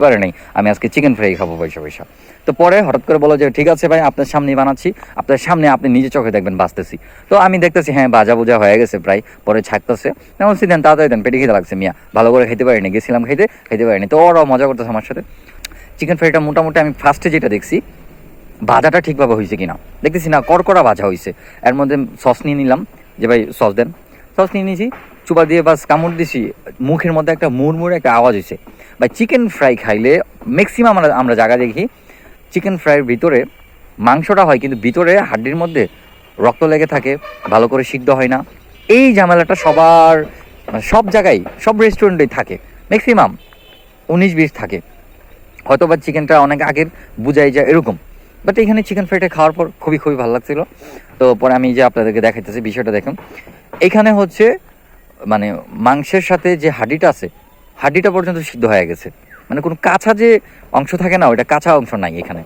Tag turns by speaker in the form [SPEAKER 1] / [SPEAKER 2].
[SPEAKER 1] পারে নাই আমি আজকে চিকেন ফ্রাই খাবো পয়সা পয়সা। তো পরে হঠাৎ করে বলো যে ঠিক আছে ভাই আপনার সামনেই বানাচ্ছি, আপনার সামনে আপনি নিজে চোখে দেখবেন বাঁচতেছি। তো আমি দেখতেছি হ্যাঁ ভাজা বোঝা হয়ে গেছে প্রায়, পরে ছাকতেছে, তেমন দেন তাড়াতাড়ি দেন, পেটে খেতে লাগছে মিয়া, ভালো করে খেতে পারিনি, গেছিলাম খেতে পারিনি। তো ওরাও মজা করতেছে আমার সাথে। চিকেন ফ্রাইটা মোটামুটি আমি ফার্স্টে যেটা দেখছি ভাজাটা ঠিকভাবে হয়েছে কিনা, দেখতেছি না কড়কড়া ভাজা হয়েছে। এর মধ্যে সস নিয়ে নিলাম যে ভাই সস দেন, সস নিয়ে নিয়েছি, চুপা দিয়ে বাস কামড় দিছি, মুখের মধ্যে একটা মুড়মুড়ে একটা আওয়াজ হয়েছে। ভাই চিকেন ফ্রাই খাইলে ম্যাক্সিমাম আমরা জায়গা দেখি চিকেন ফ্রাইয়ের ভিতরে মাংসটা হয় কিন্তু ভিতরে হাড্ডির মধ্যে রক্ত লেগে থাকে, ভালো করে সিদ্ধ হয় না। এই ঝামেলাটা সবার সব জায়গায় সব রেস্টুরেন্টেই থাকে, ম্যাক্সিমাম 19-20 থাকে, হয়তো বা চিকেনটা অনেক আগের বুঝাই যায় এরকম। বাট এখানে চিকেন ফ্রাইটা খাওয়ার পর খুবই ভালো লাগছিলো। তো পরে আমি যে আপনাদেরকে দেখাইতেছি বিষয়টা দেখুন, এখানে হচ্ছে মানে মাংসের সাথে যে হাড্ডিটা আছে হাড্ডিটা পর্যন্ত সিদ্ধ হয়ে গেছে, মানে কোনো কাঁচা যে অংশ থাকে না ওইটা কাঁচা অংশ নাই এখানে।